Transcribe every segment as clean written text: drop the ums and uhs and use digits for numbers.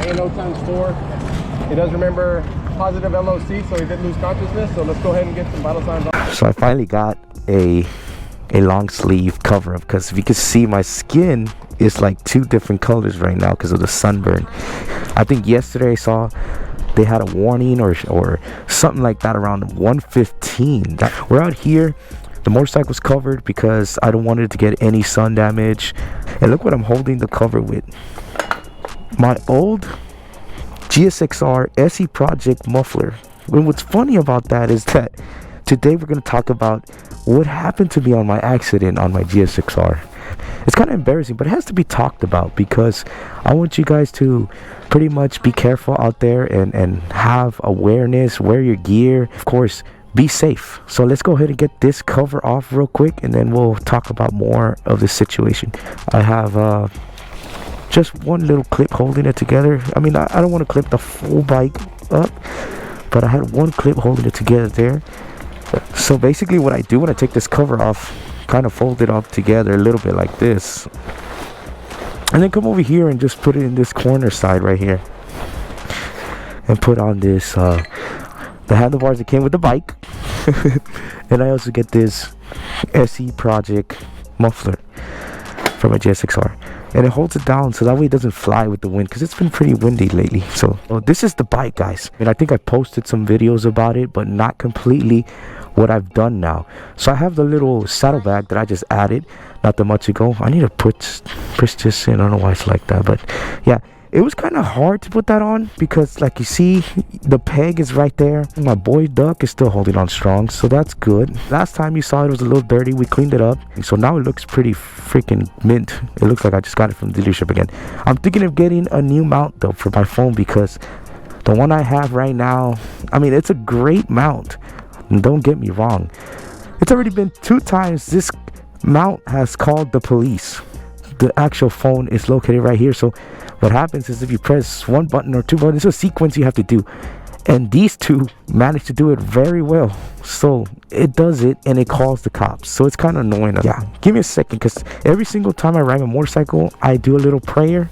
ANO times 4. He does remember positive LOC, so he did lose consciousness. So let's go ahead and get some vital signs on. So I finally got a long sleeve cover up, because if you can see, my skin is like 2 different colors right now because of the sunburn. I think yesterday I saw they had a warning or something like that around 1:15. We're out here. The motorcycle's covered because I don't want it to get any sun damage. And look what I'm holding the cover with. My old GSXR SE Project muffler. And what's funny about that is that today we're going to talk about what happened to me on my accident on my GSXR. It's kind of embarrassing, but it has to be talked about because I want you guys to pretty much be careful out there and have awareness, wear your gear. Of course, be safe. So let's go ahead and get this cover off real quick, and then we'll talk about more of the situation. I have just one little clip holding it together. I mean, I don't want to clip the full bike up, but I had one clip holding it together there. So basically what I do when I take this cover off, kind of fold it up together a little bit like this, and then come over here and just put it in this corner side right here, and put on this the handlebars that came with the bike. And I also get this SE Project muffler from a GSXR, and it holds it down so that way it doesn't fly with the wind, because it's been pretty windy lately. So this is the bike, guys. I mean, I think I posted some videos about it, but not completely what I've done now. So I have the little saddlebag that I just added not that much ago. I need to push this in. I don't know why it's like that, but yeah, it was kind of hard to put that on because, like you see, the peg is right there. My boy Duck is still holding on strong, so that's good. Last time you saw it was a little dirty. We cleaned it up, so now it looks pretty freaking mint. It looks like I just got it from the dealership again. I'm thinking of getting a new mount though for my phone, because the one I have right now, I mean, it's a great mount. And don't get me wrong, it's already been 2 times this mount has called the police. The actual phone is located right here. So what happens is if you press 1 button or 2 buttons, it's a sequence you have to do, and these 2 manage to do it very well. So it does it and it calls the cops. So it's kind of annoying. Yeah, give me a second, because every single time I ride my motorcycle I do a little prayer.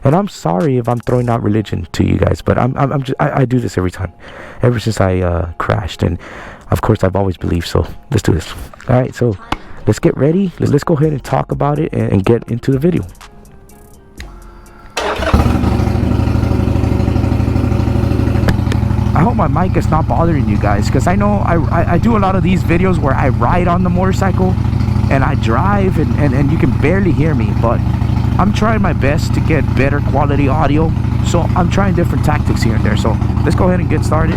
And I'm sorry if I'm throwing out religion to you guys, but I do this every time, ever since I crashed, and of course I've always believed. So let's do this. All right, so let's get ready. Let's go ahead and talk about it and get into the video. I hope my mic is not bothering you guys, because I know I do a lot of these videos where I ride on the motorcycle and I drive and you can barely hear me, but I'm trying my best to get better quality audio, so I'm trying different tactics here and there. So let's go ahead and get started.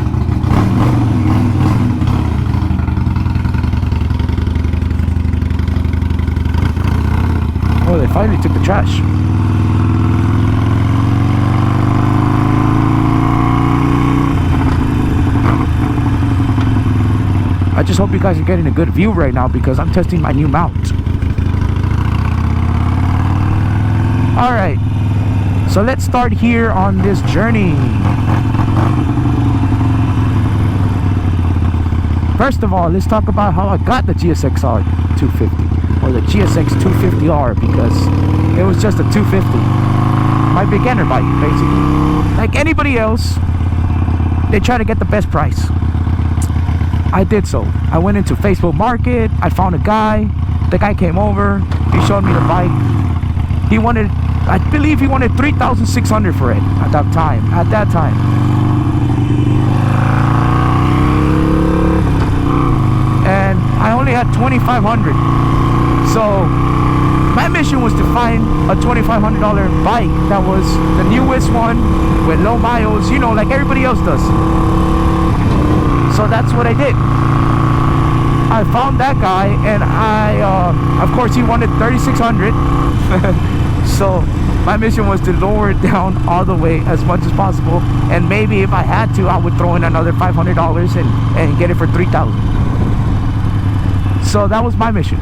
Oh, they finally took the trash. I just hope you guys are getting a good view right now, because I'm testing my new mount. Alright, so let's start here on this journey. First of all, let's talk about how I got the GSXR 250, or the GSX 250R, because it was just a 250. My beginner bike, basically. Like anybody else, they try to get the best price. I did so. I went into Facebook Market, I found a guy, the guy came over, he showed me the bike. He wanted, I believe he wanted $3,600 for it at that time. And I only had $2,500. So my mission was to find a $2,500 bike that was the newest one with low miles, you know, like everybody else does. So that's what I did. I found that guy, and of course he wanted $3,600. So my mission was to lower it down all the way as much as possible, and maybe if I had to, I would throw in another $500 and get it for $3,000. So that was my mission.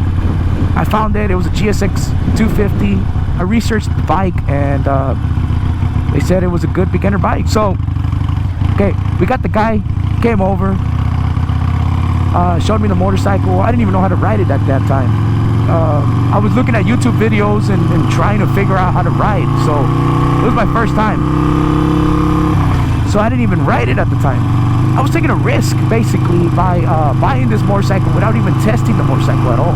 I found it. It was a GSX 250. I researched the bike, and they said it was a good beginner bike. So okay, we got the guy, came over, showed me the motorcycle. I didn't even know how to ride it at that time. I was looking at YouTube videos and trying to figure out how to ride. So it was my first time. So I didn't even ride it at the time. I was taking a risk basically by buying this motorcycle without even testing the motorcycle at all.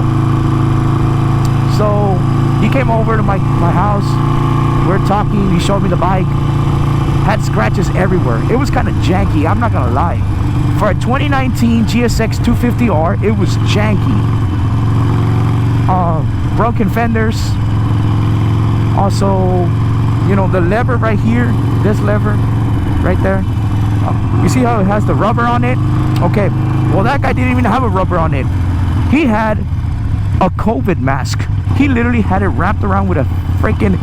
So he came over to my house. We're talking. He showed me the bike. Had scratches everywhere. It was kind of janky, I'm not gonna lie. For a 2019 GSX 250R, it was janky. Broken fenders. Also, you know, the lever right here, this lever right there, you see how it has the rubber on it? Okay, well, that guy didn't even have a rubber on it. He had a COVID mask. He literally had it wrapped around with a freaking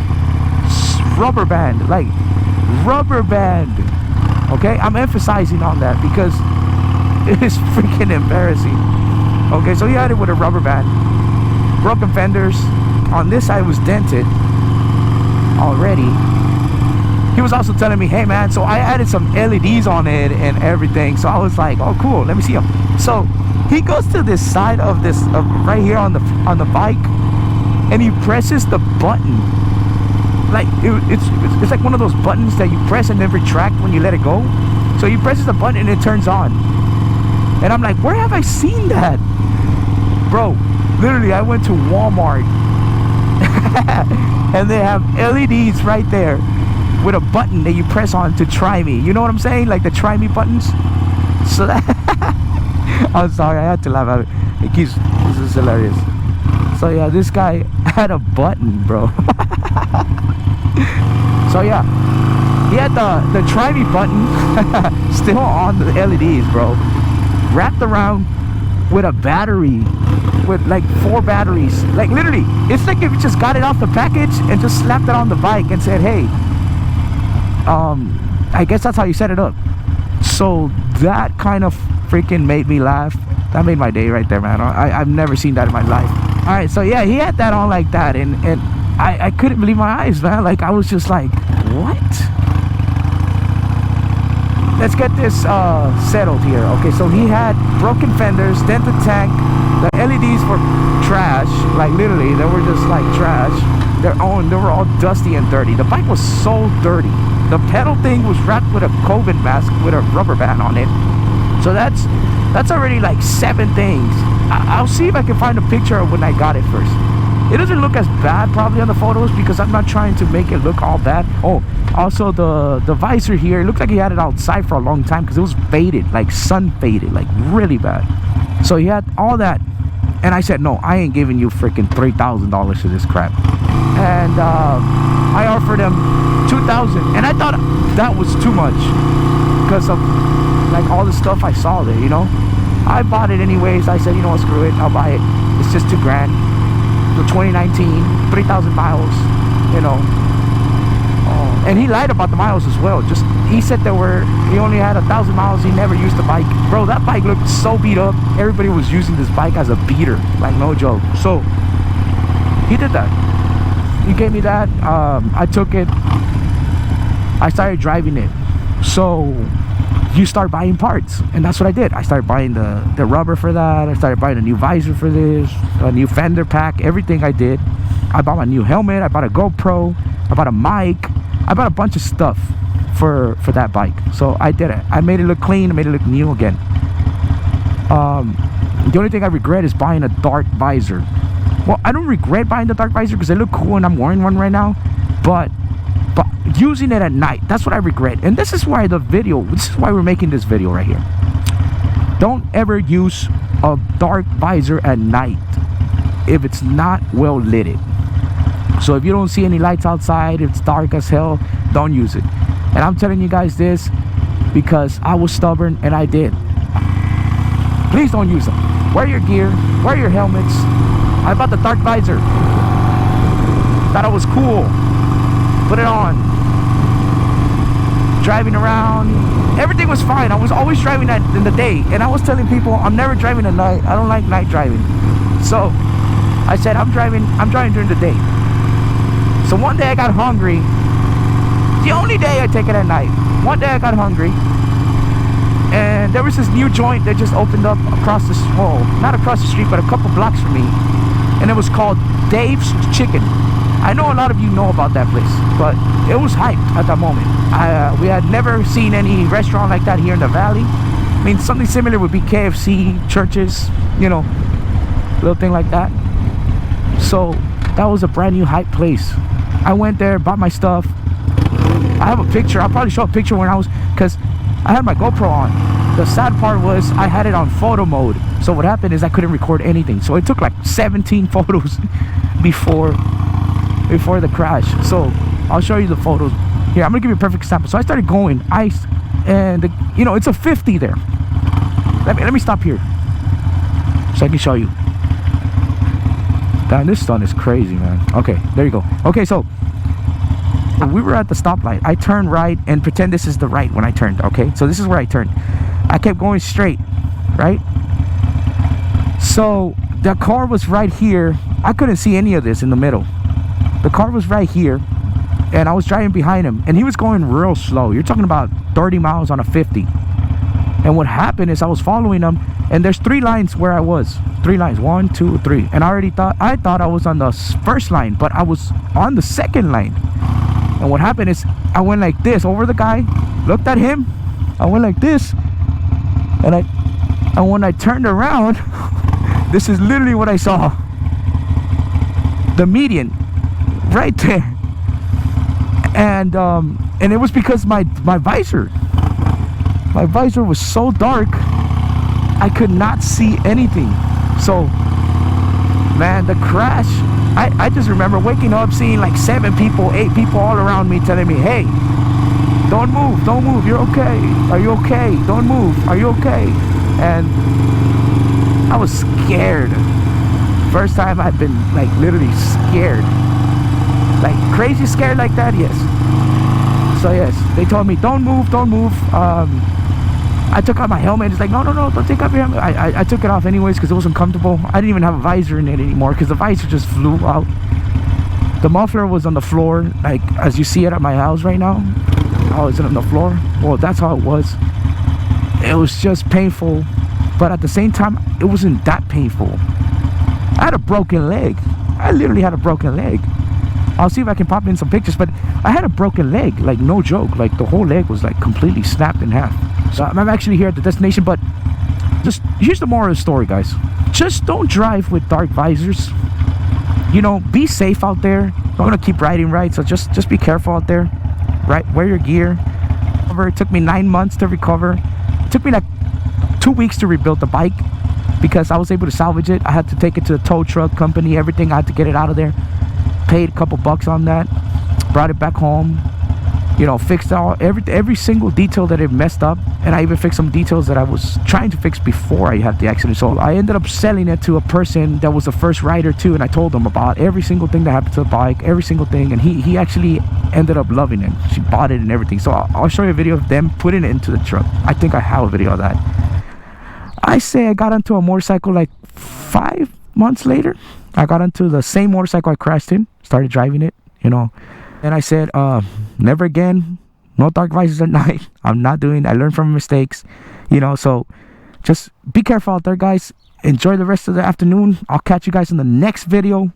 rubber band, like rubber band. Okay, I'm emphasizing on that because it is freaking embarrassing. Okay, so he had it with a rubber band. Broken fenders. On this side was dented already. He was also telling me, hey man, so I added some LEDs on it and everything. So I was like, oh cool, let me see them. So he goes to this side of this right here on the bike, and he presses the button. Like it's like one of those buttons that you press and then retract when you let it go. So he presses the button and it turns on. And I'm like, where have I seen that? Bro, literally I went to Walmart and they have LEDs right there with a button that you press on to try me. You know what I'm saying? Like the try me buttons. So that I'm sorry, I had to laugh at it. This is hilarious. So yeah, this guy had a button, bro. So yeah, he had the try me button still on the LEDs, bro, wrapped around with a battery, with like 4 batteries. Like literally, it's like if you just got it off the package and just slapped it on the bike and said, hey, I guess that's how you set it up. So that kind of freaking made me laugh. That made my day right there, man. I've never seen that in my life. All right, so yeah, he had that on like that, and I couldn't believe my eyes, man. Like I was just like, what? Let's get this settled here. Okay, so he had broken fenders, dented tank. The LEDs were trash. Like literally, they were just like trash. They were all dusty and dirty. The bike was so dirty. The pedal thing was wrapped with a COVID mask with a rubber band on it. So that's already like 7 things. I'll see if I can find a picture of when I got it first. It doesn't look as bad probably on the photos because I'm not trying to make it look all bad. Oh, also the visor here, it looked like he had it outside for a long time because it was faded, like sun faded, like really bad. So he had all that, and I said, no, I ain't giving you freaking $3,000 for this crap. And I offered him $2,000, and I thought that was too much because of like all the stuff I saw there, you know. I bought it anyways. I said, you know what, screw it, I'll buy it. It's just $2,000. The 2019, 3,000 miles, you know. And he lied about the miles as well. Just he said he only had 1,000 miles. He never used the bike. Bro, that bike looked so beat up. Everybody was using this bike as a beater, like no joke. So he did that. He gave me that. I took it. I started driving it. So you start buying parts, and that's what I did. I started buying the rubber for that. I started buying a new visor for this, a new fender pack, everything I did. I bought my new helmet. I bought a GoPro. I bought a mic. I bought a bunch of stuff for that bike. So I did it. I made it look clean. I made it look new again. The only thing I regret is buying a dark visor. Well, I don't regret buying the dark visor because they look cool and I'm wearing one right now. But using it at night, that's what I regret. And this is why we're making this video right here. Don't ever use a dark visor at night if it's not well lit. So if you don't see any lights outside, if it's dark as hell, don't use it. And I'm telling you guys this because I was stubborn and I did. Please don't use them. Wear your gear, wear your helmets. I bought the dark visor. Thought it was cool. Put it on. Driving around, everything was fine. I was always driving in the day, and I was telling people I'm never driving at night. I don't like night driving. So I said I'm driving during the day. So one day I got hungry. The only day I take it at night. One day I got hungry, and there was this new joint that just opened up across the not across the street, but a couple blocks from me. and it was called Dave's Chicken. I know a lot of you know about that place, but it was hyped at that moment. We had never seen any restaurant like that here in the valley. I mean, something similar would be KFC, Churches, you know, little thing like that. So that was a brand new hype place. I went there, bought my stuff. I have a picture. I'll probably show a picture when I was, because I had my GoPro on. The sad part was I had it on photo mode. So what happened is I couldn't record anything. So it took like 17 photos before the crash. So I'll show you the photos. Here, I'm gonna give you a perfect example. So I started going, and you know, it's a 50 there. Let me stop here so I can show you. Damn, this sun is crazy, man. Okay, there you go. Okay, so we were at the stoplight. I turned right, and pretend this is the right when I turned. Okay, so this is where I turned. I kept going straight, right? So the car was right here. I couldn't see any of this in the middle. The car was right here, and I was driving behind him, and he was going real slow. You're talking about 30 miles on a 50. And what happened is I was following him, and there's 3 lines where I was. 3 lines, 1, 2, 3. And I thought I was on the first line, but I was on the second line. And what happened is I went like this over the guy, looked at him, I went like this, and when I turned around, this is literally what I saw. The median right there. And it was because my visor was so dark I could not see anything. So man, the crash, I just remember waking up seeing like 7 people, 8 people all around me telling me, hey, don't move, you're okay, are you okay, don't move, are you okay? And I was scared. First time I've been like literally scared, like crazy scared like that. Yes. So yes, they told me don't move. I took out my helmet. It's like, no, don't take off your helmet. I took it off anyways because it wasn't comfortable. I didn't even have a visor in it anymore because the visor just flew out. The muffler was on the floor, like as you see it at my house right now. Oh, is it on the floor? Well, that's how it was. It was just painful, but at the same time, it wasn't that painful. I had a broken leg. I literally had a broken leg. I'll see if I can pop in some pictures, but I had a broken leg, like no joke. Like the whole leg was like completely snapped in half. So I'm actually here at the destination, but just here's the moral of the story, guys. Just don't drive with dark visors. You know, be safe out there. I'm gonna keep riding right, so just be careful out there. Right, wear your gear. It took me 9 months to recover. It took me like 2 weeks to rebuild the bike because I was able to salvage it. I had to take it to the tow truck company, everything. I had to get it out of there. Paid a couple bucks on that, brought it back home, you know, fixed every single detail that it messed up, and I even fixed some details that I was trying to fix before I had the accident. So I ended up selling it to a person that was the first rider too, and I told him about every single thing that happened to the bike, every single thing, and he actually ended up loving it. She bought it and everything. So I'll show you a video of them putting it into the truck. I think I have a video of that. I say I got onto a motorcycle like 5 months later. I got onto the same motorcycle I crashed in, started driving it, you know, and I said, never again, no dark visors at night. I'm not doing it. I learned from mistakes, you know, so just be careful out there, guys. Enjoy the rest of the afternoon. I'll catch you guys in the next video.